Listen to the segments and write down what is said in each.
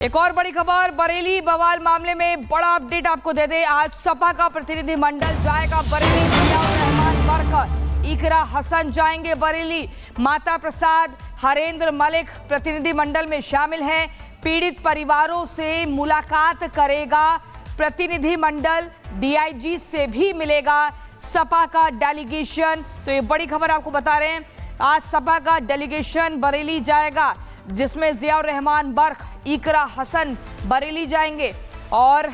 एक और बड़ी खबर, बरेली बवाल मामले में बड़ा अपडेट आपको दे दे। आज सपा का प्रतिनिधि मंडल जाएगा बरेली। जियाउर रहमान बरकत, इकरा हसन जाएंगे बरेली। माता प्रसाद, हरेंद्र मलिक प्रतिनिधि मंडल में शामिल हैं। पीड़ित परिवारों से मुलाकात करेगा प्रतिनिधि मंडल। डीआईजी से भी मिलेगा सपा का डेलीगेशन। तो ये बड़ी खबर आपको बता रहे हैं, आज सपा का डेलीगेशन बरेली जाएगा, जिसमें जियाउर रहमान बर्क, इकरा हसन बरेली जाएंगे। और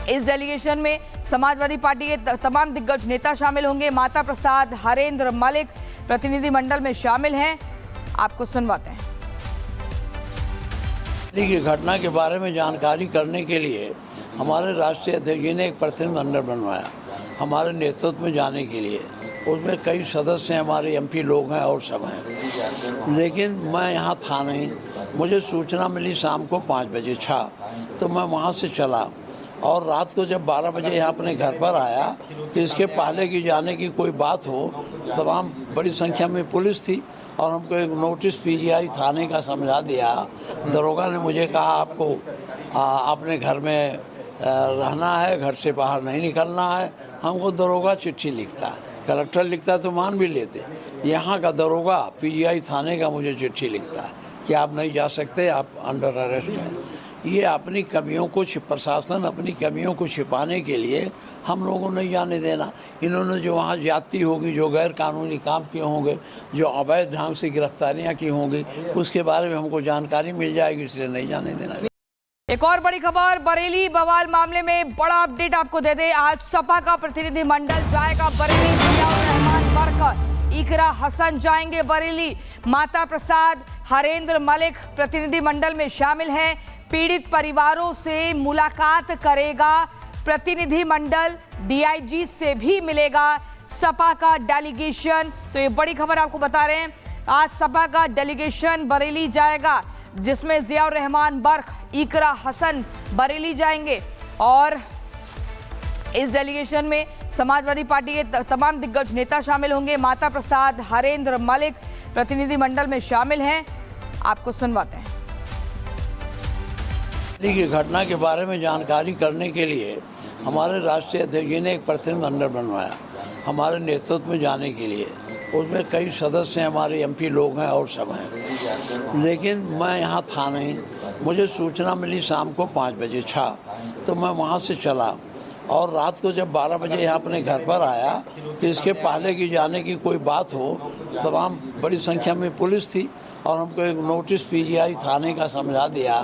इस डेलीगेशन में समाजवादी पार्टी के तमाम दिग्गज नेता शामिल होंगे। माता प्रसाद, हरेंद्र मलिक प्रतिनिधि मंडल में शामिल हैं। आपको सुनवाते हैं। की घटना के बारे में जानकारी करने के लिए हमारे राष्ट्रीय अध्यक्ष जी ने एक प्रतिनिधि मंडल बनवाया हमारे नेतृत्व में जाने के लिए। उसमें कई सदस्य हैं, हमारे एमपी लोग हैं और सब हैं, लेकिन मैं यहाँ था नहीं। मुझे सूचना मिली शाम को 5 बजे तो मैं वहाँ से चला और रात को जब 12 बजे यहाँ अपने घर पर आया तो इसके पहले की जाने की कोई बात हो, तमाम बड़ी संख्या में पुलिस थी और हमको एक नोटिस पीजीआई थाने का समझा दिया। दरोगा ने मुझे कहा आपको अपने घर में रहना है, घर से बाहर नहीं निकलना है। हमको दरोगा चिट्ठी लिखता है, कलेक्टर लिखता तो मान भी लेते। यहाँ का दरोगा पीजीआई थाने का मुझे चिट्ठी लिखता है कि आप नहीं जा सकते, आप अंडर अरेस्ट हैं। ये अपनी कमियों को प्रशासन अपनी कमियों को छिपाने के लिए हम लोगों को नहीं जाने देना। इन्होंने जो वहाँ ज्यादती होगी, जो गैर कानूनी काम किए होंगे, जो अवैध ढंग से गिरफ्तारियाँ की होंगी, उसके बारे में हमको जानकारी मिल जाएगी, इसलिए नहीं जाने देना। एक और बड़ी खबर, बरेली बवाल मामले में बड़ा अपडेट आपको दे दे। आज सपा का प्रतिनिधि मंडल जाएगा बरेली। जियाउर रहमान बरकत, इकरा हसन जाएंगे बरेली। माता प्रसाद, हरेंद्र मलिक प्रतिनिधि मंडल में शामिल हैं। पीड़ित परिवारों से मुलाकात करेगा प्रतिनिधि मंडल। डीआईजी से भी मिलेगा सपा का डेलीगेशन। तो ये बड़ी खबर आपको बता रहे हैं, आज सपा का डेलीगेशन बरेली जाएगा, जिसमें जियाउर रहमान बर्क, इकरा हसन बरेली जाएंगे। और इस डेलीगेशन में समाजवादी पार्टी के तमाम दिग्गज नेता शामिल होंगे। माता प्रसाद, हरेंद्र मलिक प्रतिनिधि मंडल में शामिल हैं। आपको सुनवाते हैं। की घटना के बारे में जानकारी करने के लिए हमारे राष्ट्रीय अध्यक्ष जी ने एक प्रतिनिधि मंडल बनवाया हमारे नेतृत्व में जाने के लिए। उसमें कई सदस्य हैं, हमारे एमपी लोग हैं और सब हैं, लेकिन मैं यहाँ था नहीं। मुझे सूचना मिली शाम को 5 बजे तो मैं वहाँ से चला और रात को जब 12 बजे यहाँ अपने घर पर आया तो इसके पहले की जाने की कोई बात हो, तमाम बड़ी संख्या में पुलिस थी और हमको एक नोटिस पीजीआई थाने का समझा दिया।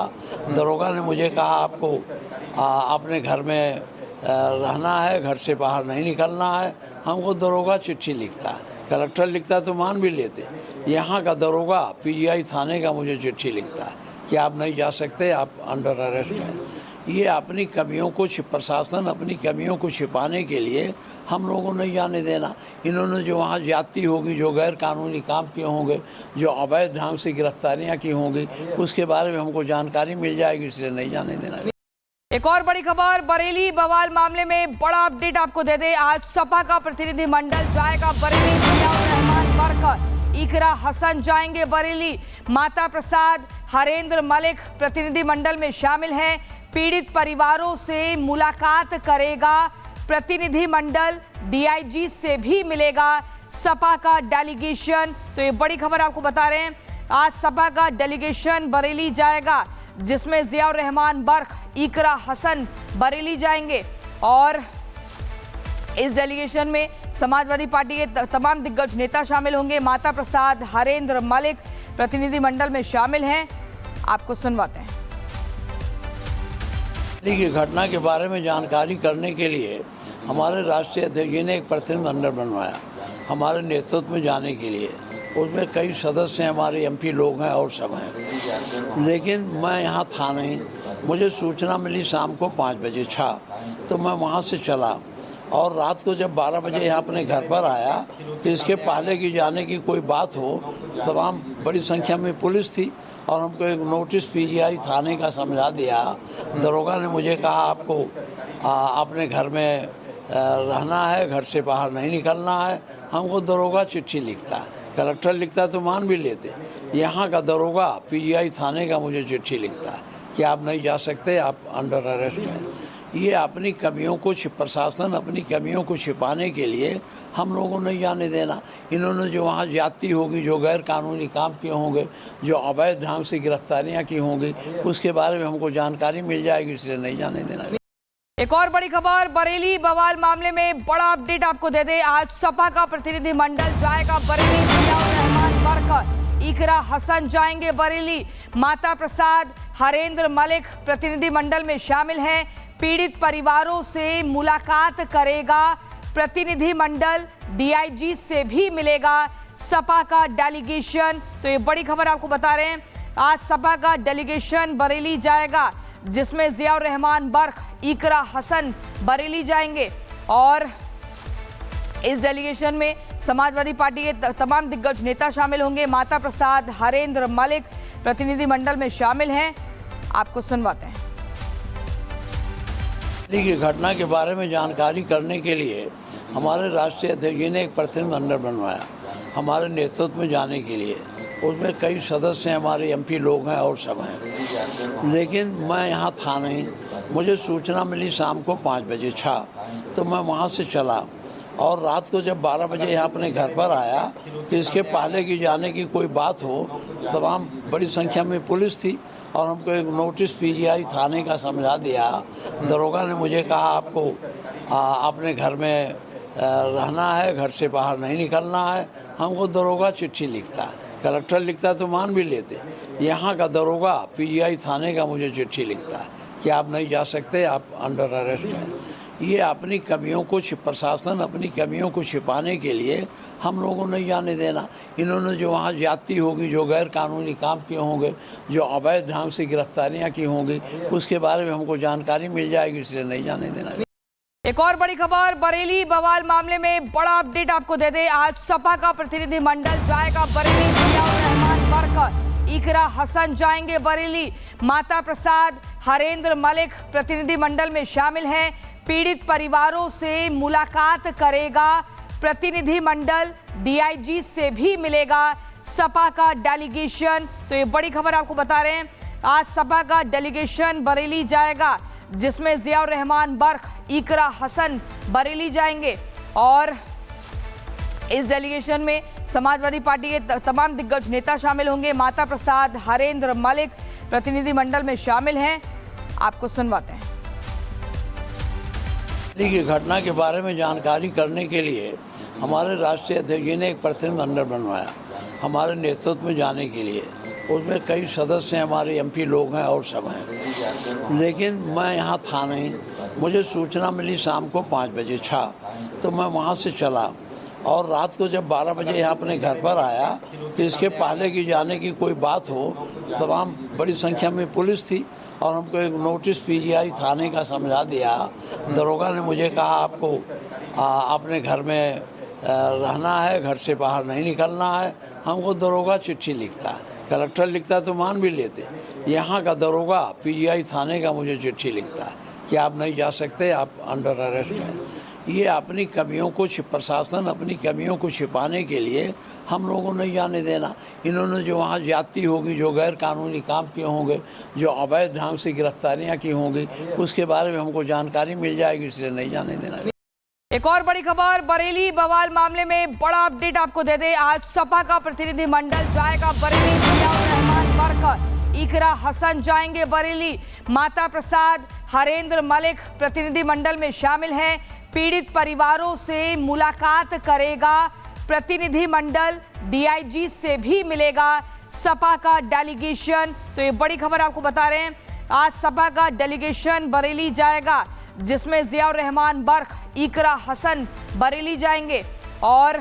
दरोगा ने मुझे कहा आपको अपने घर में रहना है, घर से बाहर नहीं निकलना है। हमको दरोगा चिट्ठी लिखता है, कलेक्टर लिखता तो मान भी लेते। यहाँ का दरोगा पीजीआई थाने का मुझे चिट्ठी लिखता है कि आप नहीं जा सकते, आप अंडर अरेस्ट हैं। ये अपनी कमियों को प्रशासन अपनी कमियों को छिपाने के लिए हम लोगों को नहीं जाने देना। इन्होंने जो वहाँ ज्यादती होगी, जो गैर कानूनी काम किए होंगे, जो अवैध ढंग से गिरफ्तारियाँ की होंगी, उसके बारे में हमको जानकारी मिल जाएगी, इसलिए नहीं जाने देना। एक और बड़ी खबर, बरेली बवाल मामले में बड़ा अपडेट आपको दे दे। आज सपा का प्रतिनिधि मंडल जाएगा बरेली। जियाउर रहमान बरकत, इकरा हसन जाएंगे बरेली। माता प्रसाद, हरेंद्र मलिक प्रतिनिधि मंडल में शामिल हैं। पीड़ित परिवारों से मुलाकात करेगा प्रतिनिधि मंडल। डीआईजी से भी मिलेगा सपा का डेलीगेशन। तो ये बड़ी खबर आपको बता रहे हैं, आज सपा का डेलीगेशन बरेली जाएगा, जिसमें जियाउर रहमान बर्क, इकरा हसन बरेली जाएंगे। और इस डेलीगेशन में समाजवादी पार्टी के तमाम दिग्गज नेता शामिल होंगे। माता प्रसाद, हरेंद्र मलिक प्रतिनिधि मंडल में शामिल हैं। आपको सुनवाते हैं। की घटना के बारे में जानकारी करने के लिए हमारे राष्ट्रीय अध्यक्ष जी ने एक प्रतिनिधि मंडल बनवाया हमारे नेतृत्व में जाने के लिए। उसमें कई सदस्य हैं, हमारे एमपी लोग हैं और सब हैं, लेकिन मैं यहाँ था नहीं। मुझे सूचना मिली शाम को 5 बजे तो मैं वहाँ से चला और रात को जब 12 बजे यहाँ अपने घर पर आया तो इसके पहले की जाने की कोई बात हो, तमाम बड़ी संख्या में पुलिस थी और हमको एक नोटिस पीजीआई थाने का समझा दिया। दरोगा ने मुझे कहा आपको अपने घर में रहना है, घर से बाहर नहीं निकलना है। हमको दरोगा चिट्ठी लिखता है, कलेक्टर लिखता तो मान भी लेते। यहाँ का दरोगा पीजीआई थाने का मुझे चिट्ठी लिखता है कि आप नहीं जा सकते, आप अंडर अरेस्ट हैं। ये अपनी कमियों को प्रशासन अपनी कमियों को छिपाने के लिए हम लोगों ने जाने देना। इन्होंने जो वहाँ ज्यादती होगी, जो गैर कानूनी काम किए होंगे, जो अवैध ढंग से गिरफ्तारियाँ की होंगी, उसके बारे में हमको जानकारी मिल जाएगी, इसलिए नहीं जाने देना। एक और बड़ी खबर, बरेली बवाल मामले में बड़ा अपडेट आपको दे दे। आज सपा का प्रतिनिधिमंडल जाएगा बरेली। जियाउर रहमान बरकत, इकरा हसन जाएंगे बरेली। माता प्रसाद, हरेंद्र मलिक प्रतिनिधिमंडल में शामिल हैं। पीड़ित परिवारों से मुलाकात करेगा प्रतिनिधिमंडल, डीआईजी से भी मिलेगा सपा का डेलीगेशन। तो ये बड़ी खबर आपको बता रहे हैं, आज सपा का डेलीगेशन बरेली जाएगा, जिसमें जियाउर रहमान बर्क, इकरा हसन बरेली जाएंगे। और इस डेलीगेशन में समाजवादी पार्टी के तमाम दिग्गज नेता शामिल होंगे। माता प्रसाद, हरेंद्र मलिक प्रतिनिधिमंडल में शामिल हैं। आपको सुनवाते हैं। की घटना के बारे में जानकारी करने के लिए हमारे राष्ट्रीय अध्यक्ष जी ने एक प्रतिनिधिमंडल बनवाया हमारे नेतृत्व में जाने के लिए। उसमें कई सदस्य हमारे एमपी लोग हैं और सब हैं, लेकिन मैं यहाँ था नहीं। मुझे सूचना मिली शाम को 5 बजे तो मैं वहाँ से चला और रात को जब 12 बजे यहाँ अपने घर पर आया तो इसके पहले की जाने की कोई बात हो, तमाम बड़ी संख्या में पुलिस थी और हमको एक नोटिस पीजीआई थाने का समझा दिया। दरोगा ने मुझे कहा आपको अपने घर में रहना है, घर से बाहर नहीं निकलना है। हमको दरोगा चिट्ठी लिखता है, कलेक्टर लिखता तो मान भी लेते। यहाँ का दरोगा पीजीआई थाने का मुझे चिट्ठी लिखता है कि आप नहीं जा सकते, आप अंडर अरेस्ट हैं। ये अपनी कमियों को प्रशासन अपनी कमियों को छिपाने के लिए हम लोगों ने जाने देना। इन्होंने जो वहाँ ज्यादती होगी, जो गैर कानूनी काम किए होंगे, जो अवैध ढंग से गिरफ्तारियाँ की होंगी, उसके बारे में हमको जानकारी मिल जाएगी, इसलिए नहीं जाने देना। एक और बड़ी खबर, बरेली बवाल मामले में बड़ा अपडेट आपको दे दे। आज सपा का प्रतिनिधिमंडल जाएगा बरेली। जियाउर रहमान बरकत, इकरा हसन जाएंगे बरेली। माता प्रसाद, हरेंद्र मलिक प्रतिनिधिमंडल में शामिल हैं। पीड़ित परिवारों से मुलाकात करेगा प्रतिनिधिमंडल, डीआईजी से भी मिलेगा सपा का डेलीगेशन। तो ये बड़ी खबर आपको बता रहे हैं, आज सपा का डेलीगेशन बरेली जाएगा, जिसमें जियाउर रहमान बर्क, इकरा हसन बरेली जाएंगे। और इस डेलीगेशन में समाजवादी पार्टी के तमाम दिग्गज नेता शामिल होंगे। माता प्रसाद, हरेंद्र मलिक प्रतिनिधिमंडल में शामिल हैं। आपको सुनवाते हैं। की घटना के बारे में जानकारी करने के लिए हमारे राष्ट्रीय अध्यक्ष जी ने एक प्रतिनिधिमंडल बनवाया हमारे नेतृत्व में जाने के लिए। उसमें कई सदस्य हमारे एमपी लोग हैं और सब हैं, लेकिन मैं यहाँ था नहीं। मुझे सूचना मिली शाम को 5 बजे तो मैं वहाँ से चला और रात को जब 12 बजे यहाँ अपने घर पर आया तो इसके पहले की जाने की कोई बात हो, तमाम बड़ी संख्या में पुलिस थी और हमको एक नोटिस पीजीआई थाने का समझा दिया। दरोगा ने मुझे कहा आपको अपने घर में रहना है, घर से बाहर नहीं निकलना है। हमको दरोगा चिट्ठी लिखता है, कलेक्टर लिखता तो मान भी लेते। यहाँ का दरोगा पीजीआई थाने का मुझे चिट्ठी लिखता है कि आप नहीं जा सकते, आप अंडर अरेस्ट हैं। ये अपनी कमियों को प्रशासन अपनी कमियों को छिपाने के लिए हम लोगों ने जाने देना। इन्होंने जो वहाँ ज्यादती होगी, जो गैर कानूनी काम किए होंगे, जो अवैध ढंग से गिरफ्तारियाँ की होंगी, उसके बारे में हमको जानकारी मिल जाएगी, इसलिए नहीं जाने देना। एक और बड़ी खबर, बरेली बवाल मामले में बड़ा अपडेट आपको दे दे। आज सपा का प्रतिनिधिमंडल जाएगा बरेली। जियाउर रहमान बरकत, इकरा हसन जाएंगे बरेली। माता प्रसाद, हरेंद्र मलिक प्रतिनिधिमंडल में शामिल हैं। पीड़ित परिवारों से मुलाकात करेगा प्रतिनिधिमंडल, डीआईजी से भी मिलेगा सपा का डेलीगेशन। तो ये बड़ी खबर आपको बता रहे हैं, आज सपा का डेलीगेशन बरेली जाएगा, जिसमें जियाउर रहमान बर्क, इकरा हसन बरेली जाएंगे। और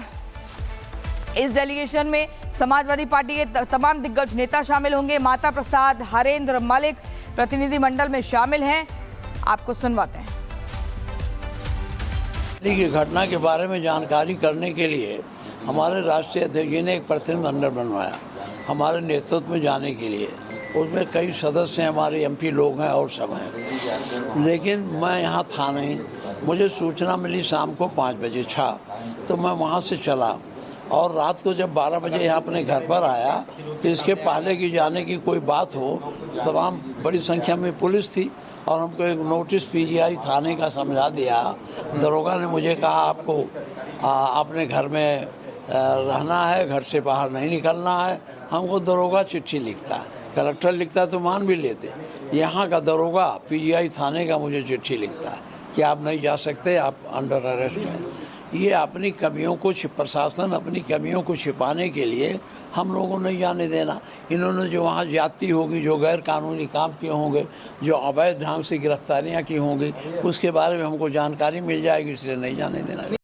इस डेलीगेशन में समाजवादी पार्टी के तमाम दिग्गज नेता शामिल होंगे। माता प्रसाद, हरेंद्र मलिक प्रतिनिधिमंडल में शामिल हैं। आपको सुनवाते हैं। की घटना के बारे में जानकारी करने के लिए हमारे राष्ट्रीय अध्यक्ष जी ने एक प्रतिनिधिमंडल बनवाया हमारे नेतृत्व में जाने के लिए। उसमें कई सदस्य हमारे एमपी लोग हैं और सब हैं, लेकिन मैं यहाँ था नहीं। मुझे सूचना मिली शाम को 5 बजे तो मैं वहाँ से चला और रात को जब 12 बजे यहाँ अपने घर पर आया तो इसके पहले की जाने की कोई बात हो, तमाम बड़ी संख्या में पुलिस थी और हमको एक नोटिस पीजीआई थाने का समझा दिया। दरोगा ने मुझे कहा आपको अपने घर में रहना है, घर से बाहर नहीं निकलना है। हमको दरोगा चिट्ठी लिखता है, कलेक्टर लिखता है तो मान भी लेते। यहाँ का दरोगा पीजीआई थाने का मुझे चिट्ठी लिखता है कि आप नहीं जा सकते, आप अंडर अरेस्ट हैं। ये अपनी कमियों को प्रशासन अपनी कमियों को छिपाने के लिए हम लोगों को नहीं जाने देना। इन्होंने जो वहाँ ज्यादती होगी, जो गैर कानूनी काम किए होंगे, जो अवैध ढंग से गिरफ्तारियाँ की होंगी, उसके बारे में हमको जानकारी मिल जाएगी, इसलिए नहीं जाने देना।